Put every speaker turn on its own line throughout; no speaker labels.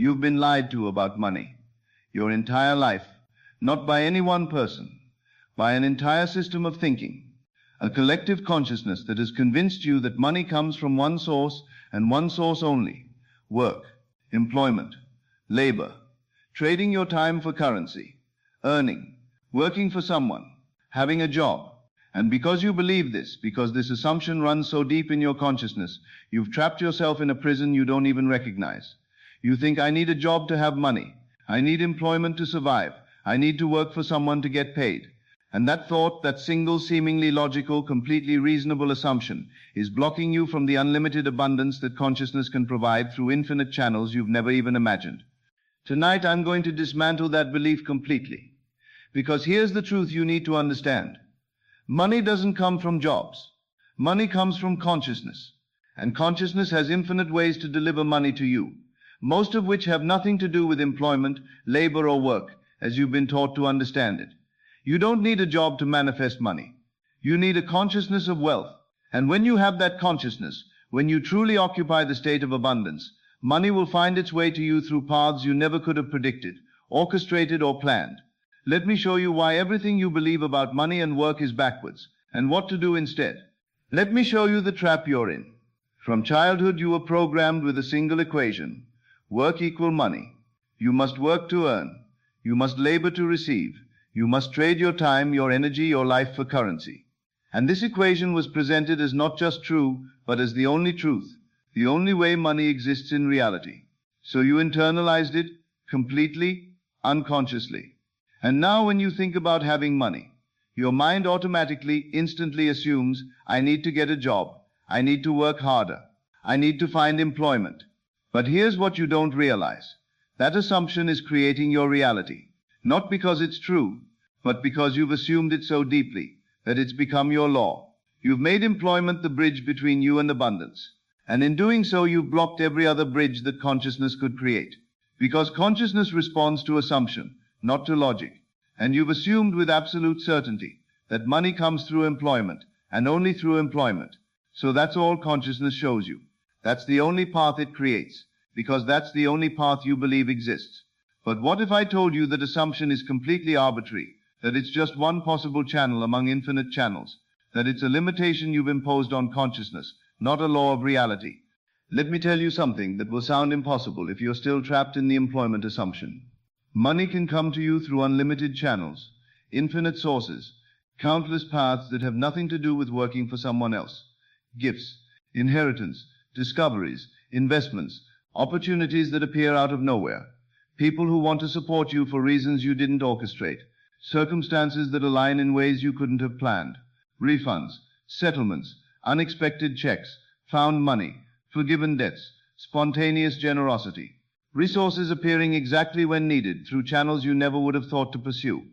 You've been lied to about money your entire life, not by any one person, by an entire system of thinking, a collective consciousness that has convinced you that money comes from one source and one source only: work, employment, labor, trading your time for currency, earning, working for someone, having a job. And because you believe this, because this assumption runs so deep in your consciousness, you've trapped yourself in a prison you don't even recognize. You think, I need a job to have money. I need employment to survive. I need to work for someone to get paid. And that thought, that single, seemingly logical, completely reasonable assumption, is blocking you from the unlimited abundance that consciousness can provide through infinite channels you've never even imagined. Tonight, I'm going to dismantle that belief completely. Because here's the truth you need to understand. Money doesn't come from jobs. Money comes from consciousness. And consciousness has infinite ways to deliver money to you, most of which have nothing to do with employment, labor, or work, as you've been taught to understand it. You don't need a job to manifest money. You need a consciousness of wealth. And when you have that consciousness, when you truly occupy the state of abundance, money will find its way to you through paths you never could have predicted, orchestrated, or planned. Let me show you why everything you believe about money and work is backwards, and what to do instead. Let me show you the trap you're in. From childhood, you were programmed with a single equation: work equal money. You must work to earn. You must labor to receive. You must trade your time, your energy, your life for currency. And this equation was presented as not just true, but as the only truth, the only way money exists in reality. So you internalized it completely, unconsciously. And now when you think about having money, your mind automatically, instantly assumes, I need to get a job. I need to work harder. I need to find employment. But here's what you don't realize. That assumption is creating your reality. Not because it's true, but because you've assumed it so deeply that it's become your law. You've made employment the bridge between you and abundance. And in doing so, you've blocked every other bridge that consciousness could create. Because consciousness responds to assumption, not to logic. And you've assumed with absolute certainty that money comes through employment, and only through employment. So that's all consciousness shows you. That's the only path it creates, because that's the only path you believe exists. But what if I told you that assumption is completely arbitrary, that it's just one possible channel among infinite channels, that it's a limitation you've imposed on consciousness, not a law of reality? Let me tell you something that will sound impossible if you're still trapped in the employment assumption. Money can come to you through unlimited channels, infinite sources, countless paths that have nothing to do with working for someone else. Gifts, inheritance, discoveries, investments, opportunities that appear out of nowhere. People who want to support you for reasons you didn't orchestrate. Circumstances that align in ways you couldn't have planned. Refunds, settlements, unexpected checks, found money, forgiven debts, spontaneous generosity. Resources appearing exactly when needed through channels you never would have thought to pursue.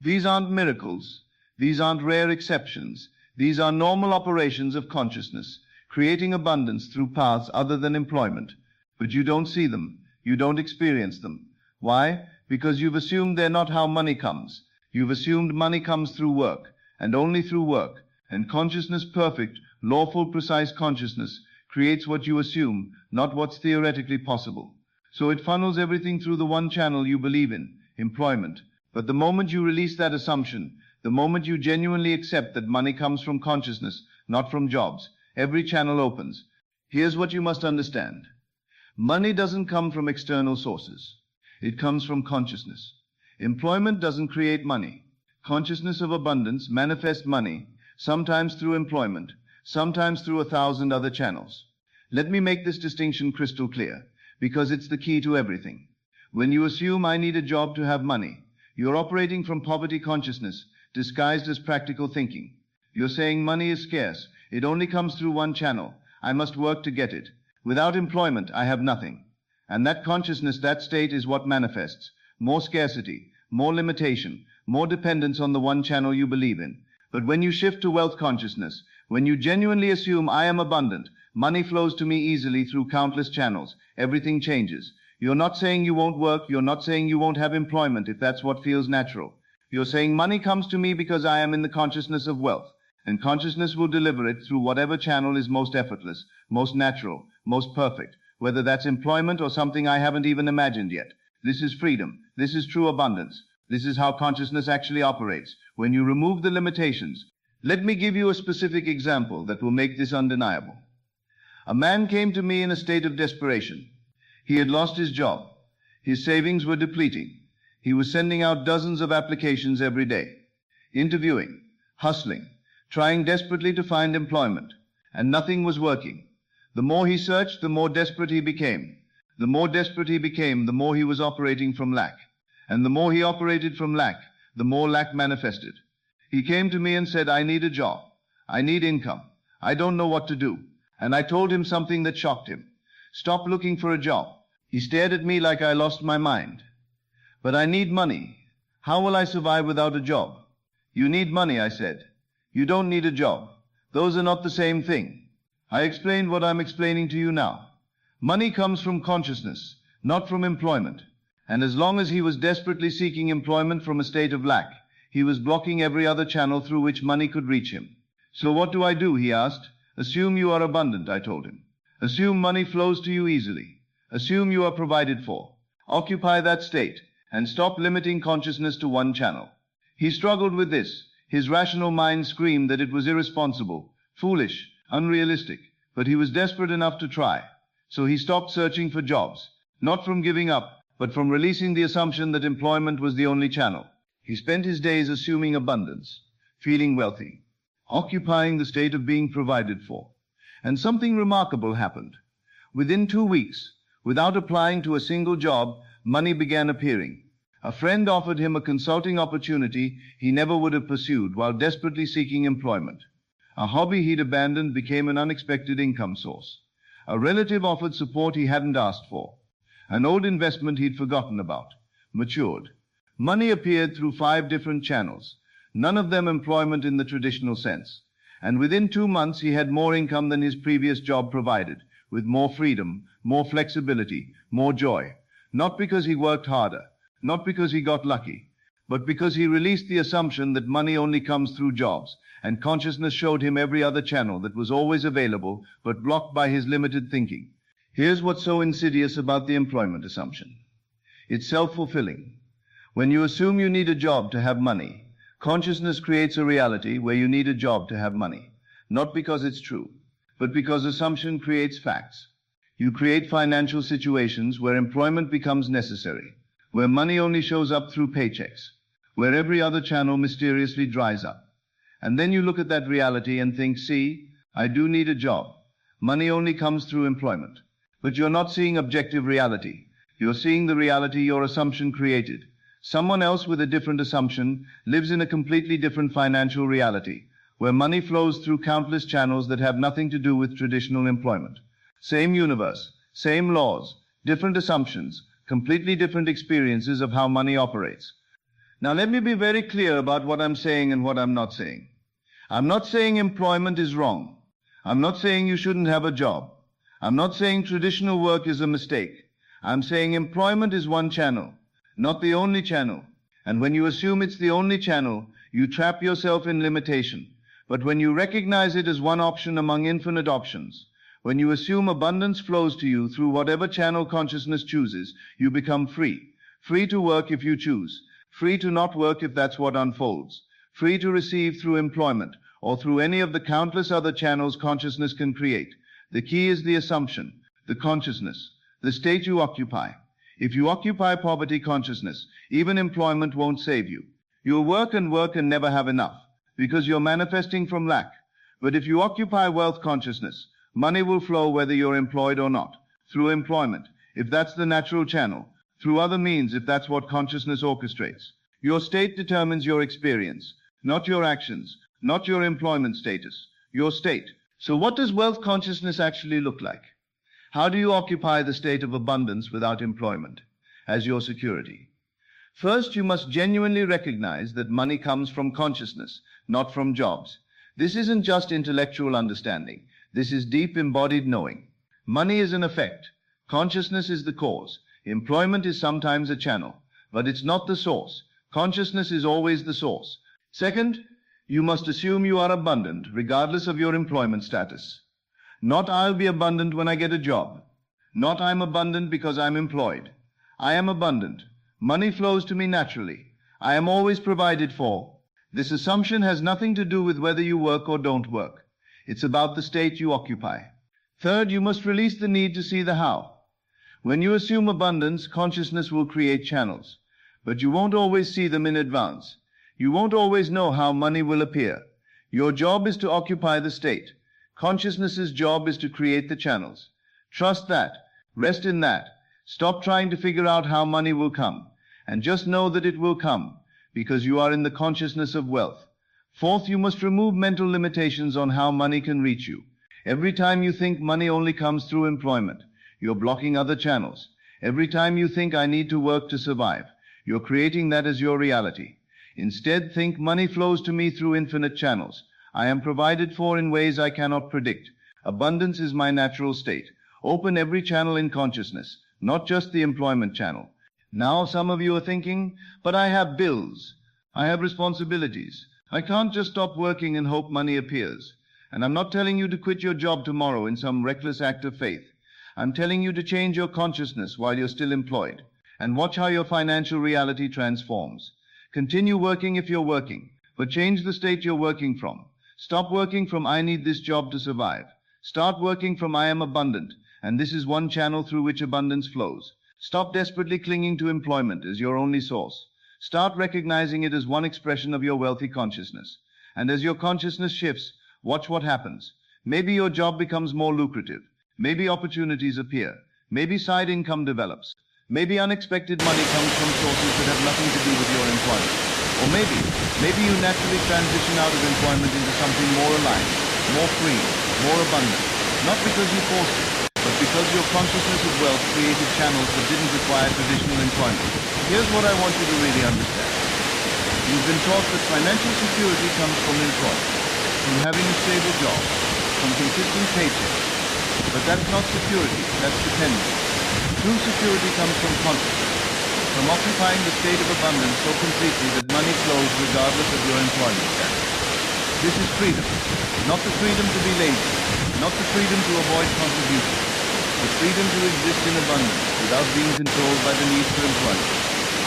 These aren't miracles. These aren't rare exceptions. These are normal operations of consciousness, creating abundance through paths other than employment. But you don't see them. You don't experience them. Why? Because you've assumed they're not how money comes. You've assumed money comes through work, and only through work. And consciousness, perfect, lawful, precise consciousness, creates what you assume, not what's theoretically possible. So it funnels everything through the one channel you believe in, employment. But the moment you release that assumption, the moment you genuinely accept that money comes from consciousness, not from jobs, every channel opens. Here's what you must understand. Money doesn't come from external sources. It comes from consciousness. Employment doesn't create money. Consciousness of abundance manifests money, sometimes through employment, sometimes through 1,000 other channels. Let me make this distinction crystal clear, because it's the key to everything. When you assume I need a job to have money, you're operating from poverty consciousness, disguised as practical thinking. You're saying money is scarce. It only comes through one channel. I must work to get it. Without employment, I have nothing. And that consciousness, that state, is what manifests more scarcity, more limitation, more dependence on the one channel you believe in. But when you shift to wealth consciousness, when you genuinely assume I am abundant, money flows to me easily through countless channels, everything changes. You're not saying you won't work. You're not saying you won't have employment if that's what feels natural. You're saying money comes to me because I am in the consciousness of wealth. And consciousness will deliver it through whatever channel is most effortless, most natural, most perfect, whether that's employment or something I haven't even imagined yet. This is freedom. This is true abundance. This is how consciousness actually operates, when you remove the limitations. Let me give you a specific example that will make this undeniable. A man came to me in a state of desperation. He had lost his job. His savings were depleting. He was sending out dozens of applications every day, interviewing, hustling, trying desperately to find employment, and nothing was working. The more he searched, the more desperate he became. The more desperate he became, the more he was operating from lack. And the more he operated from lack, the more lack manifested. He came to me and said, I need a job. I need income. I don't know what to do. And I told him something that shocked him. Stop looking for a job. He stared at me like I lost my mind. But I need money. How will I survive without a job? You need money, I said. You don't need a job. Those are not the same thing. I explained what I'm explaining to you now. Money comes from consciousness, not from employment. And as long as he was desperately seeking employment from a state of lack, he was blocking every other channel through which money could reach him. So what do I do, he asked. Assume you are abundant, I told him. Assume money flows to you easily. Assume you are provided for. Occupy that state, and stop limiting consciousness to one channel. He struggled with this. His rational mind screamed that it was irresponsible, foolish, unrealistic, but he was desperate enough to try. So he stopped searching for jobs, not from giving up, but from releasing the assumption that employment was the only channel. He spent his days assuming abundance, feeling wealthy, occupying the state of being provided for. And something remarkable happened. Within 2 weeks, without applying to a single job, money began appearing. A friend offered him a consulting opportunity he never would have pursued while desperately seeking employment. A hobby he'd abandoned became an unexpected income source. A relative offered support he hadn't asked for. An old investment he'd forgotten about matured. Money appeared through 5 different channels, none of them employment in the traditional sense. And within 2 months he had more income than his previous job provided, with more freedom, more flexibility, more joy. Not because he worked harder, not because he got lucky, but because he released the assumption that money only comes through jobs, and consciousness showed him every other channel that was always available, but blocked by his limited thinking. Here's what's so insidious about the employment assumption. It's self-fulfilling. When you assume you need a job to have money, consciousness creates a reality where you need a job to have money, not because it's true, but because assumption creates facts. You create financial situations where employment becomes necessary, where money only shows up through paychecks, where every other channel mysteriously dries up. And then you look at that reality and think, see, I do need a job. Money only comes through employment. But you're not seeing objective reality. You're seeing the reality your assumption created. Someone else with a different assumption lives in a completely different financial reality, where money flows through countless channels that have nothing to do with traditional employment. Same universe, same laws, different assumptions, completely different experiences of how money operates. Now let me be very clear about what I'm saying and what I'm not saying. I'm not saying employment is wrong. I'm not saying you shouldn't have a job. I'm not saying traditional work is a mistake. I'm saying employment is one channel, not the only channel. And when you assume it's the only channel, you trap yourself in limitation. But when you recognize it as one option among infinite options, when you assume abundance flows to you through whatever channel consciousness chooses, you become free. Free to work if you choose. Free to not work if that's what unfolds. Free to receive through employment or through any of the countless other channels consciousness can create. The key is the assumption, the consciousness, the state you occupy. If you occupy poverty consciousness, even employment won't save you. You'll work and never have enough because you're manifesting from lack. But if you occupy wealth consciousness, money will flow whether you're employed or not, through employment, if that's the natural channel, through other means if that's what consciousness orchestrates. Your state determines your experience, not your actions, not your employment status, your state. So what does wealth consciousness actually look like? How do you occupy the state of abundance without employment as your security? First, you must genuinely recognize that money comes from consciousness, not from jobs. This isn't just intellectual understanding. This is deep embodied knowing. Money is an effect. Consciousness is the cause. Employment is sometimes a channel, but it's not the source. Consciousness is always the source. Second, you must assume you are abundant, regardless of your employment status. Not I'll be abundant when I get a job. Not I'm abundant because I'm employed. I am abundant. Money flows to me naturally. I am always provided for. This assumption has nothing to do with whether you work or don't work. It's about the state you occupy. Third, you must release the need to see the how. When you assume abundance, consciousness will create channels. But you won't always see them in advance. You won't always know how money will appear. Your job is to occupy the state. Consciousness's job is to create the channels. Trust that. Rest in that. Stop trying to figure out how money will come. And just know that it will come, because you are in the consciousness of wealth. Fourth, you must remove mental limitations on how money can reach you. Every time you think money only comes through employment, you're blocking other channels. Every time you think I need to work to survive, you're creating that as your reality. Instead, think money flows to me through infinite channels. I am provided for in ways I cannot predict. Abundance is my natural state. Open every channel in consciousness, not just the employment channel. Now some of you are thinking, but I have bills. I have responsibilities. I can't just stop working and hope money appears. And I'm not telling you to quit your job tomorrow in some reckless act of faith. I'm telling you to change your consciousness while you're still employed, and watch how your financial reality transforms. Continue working if you're working, but change the state you're working from. Stop working from I need this job to survive. Start working from I am abundant, and this is one channel through which abundance flows. Stop desperately clinging to employment as your only source. Start recognizing it as one expression of your wealthy consciousness. And as your consciousness shifts, watch what happens. Maybe your job becomes more lucrative. Maybe opportunities appear. Maybe side income develops. Maybe unexpected money comes from sources that have nothing to do with your employment. Or maybe you naturally transition out of employment into something more aligned, more free, more abundant. Not because you forced it, but because your consciousness of wealth created channels that didn't require traditional employment. Here's what I want you to really understand. You've been taught that financial security comes from employment, from having a stable job, from consistent paychecks. But that's not security, that's dependence. True security comes from consciousness, from occupying the state of abundance so completely that money flows regardless of your employment status. This is freedom, not the freedom to be lazy, not the freedom to avoid contribution, the freedom to exist in abundance without being controlled by the need for employment,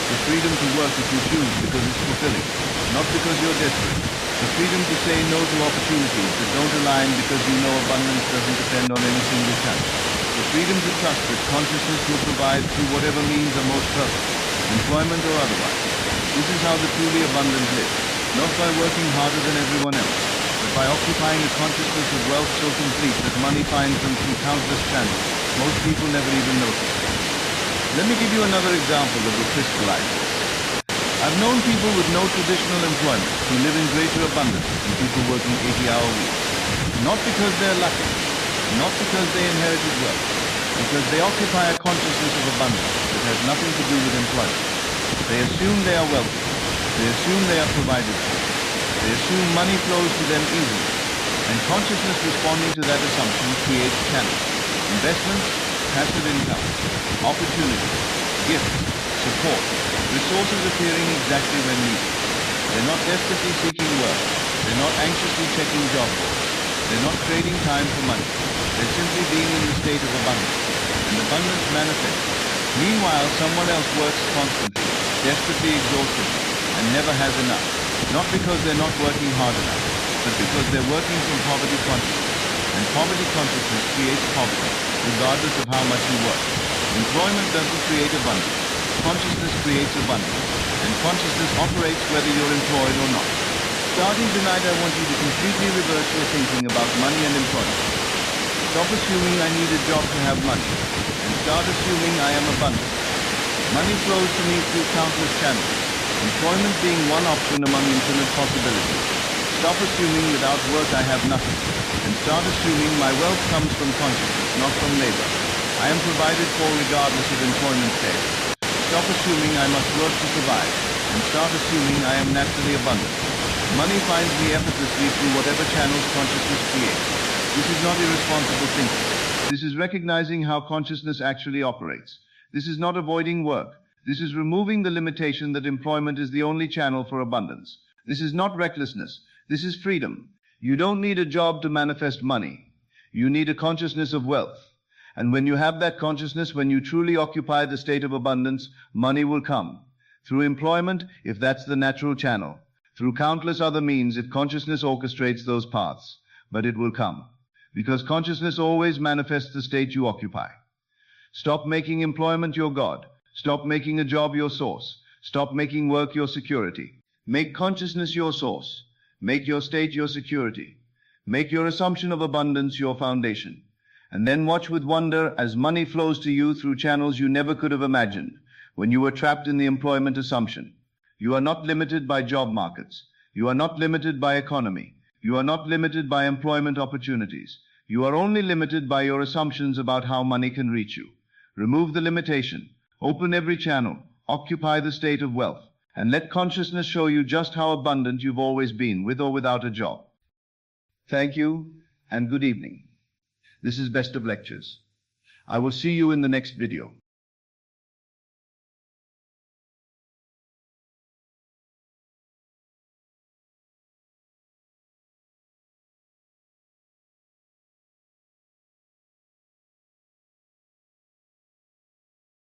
the freedom to work if you choose because it's fulfilling, not because you're desperate, the freedom to say no to opportunities that don't align because you know abundance doesn't depend on any single channel. The freedom to trust that consciousness will provide through whatever means are most perfect, employment or otherwise. This is how the truly abundant live, not by working harder than everyone else, but by occupying a consciousness of wealth so complete that money finds them through countless channels most people never even notice. Let me give you another example that will crystallize this. I've known people with no traditional employment who live in greater abundance than people working 80-hour weeks. Not because they're lucky, not because they inherited wealth, because they occupy a consciousness of abundance that has nothing to do with employment. They assume they are wealthy. They assume they are provided for. They assume money flows to them easily. And consciousness responding to that assumption creates channels, investments, passive income, opportunities, gifts, support, resources appearing exactly when needed. They're not desperately seeking work. They're not anxiously checking job boards. They're not trading time for money. They're simply being in the state of abundance. And abundance manifests. Meanwhile, someone else works constantly, desperately exhaustedly, and never has enough. Not because they're not working hard enough, but because they're working from poverty consciousness. And poverty consciousness creates poverty, regardless of how much you work. Employment doesn't create abundance. Consciousness creates abundance. And consciousness operates whether you're employed or not. Starting tonight, I want you to completely reverse your thinking about money and employment. Stop assuming I need a job to have money, and start assuming I am abundant. Money flows to me through countless channels, employment being one option among infinite possibilities. Stop assuming without work I have nothing, and start assuming my wealth comes from consciousness, not from labor. I am provided for regardless of employment status. Stop assuming I must work to survive, and start assuming I am naturally abundant. Money finds me effortlessly through whatever channels consciousness creates. This is not irresponsible thinking. This is recognizing how consciousness actually operates. This is not avoiding work. This is removing the limitation that employment is the only channel for abundance. This is not recklessness. This is freedom. You don't need a job to manifest money. You need a consciousness of wealth. And when you have that consciousness, when you truly occupy the state of abundance, money will come. Through employment, if that's the natural channel. Through countless other means, if consciousness orchestrates those paths. But it will come. Because consciousness always manifests the state you occupy. Stop making employment your God. Stop making a job your source. Stop making work your security. Make consciousness your source. Make your state your security. Make your assumption of abundance your foundation. And then watch with wonder as money flows to you through channels you never could have imagined when you were trapped in the employment assumption. You are not limited by job markets. You are not limited by economy. You are not limited by employment opportunities. You are only limited by your assumptions about how money can reach you. Remove the limitation. Open every channel. Occupy the state of wealth. And let consciousness show you just how abundant you've always been, with or without a job. Thank you, and good evening. This is Best of Lectures. I will see you in the next video.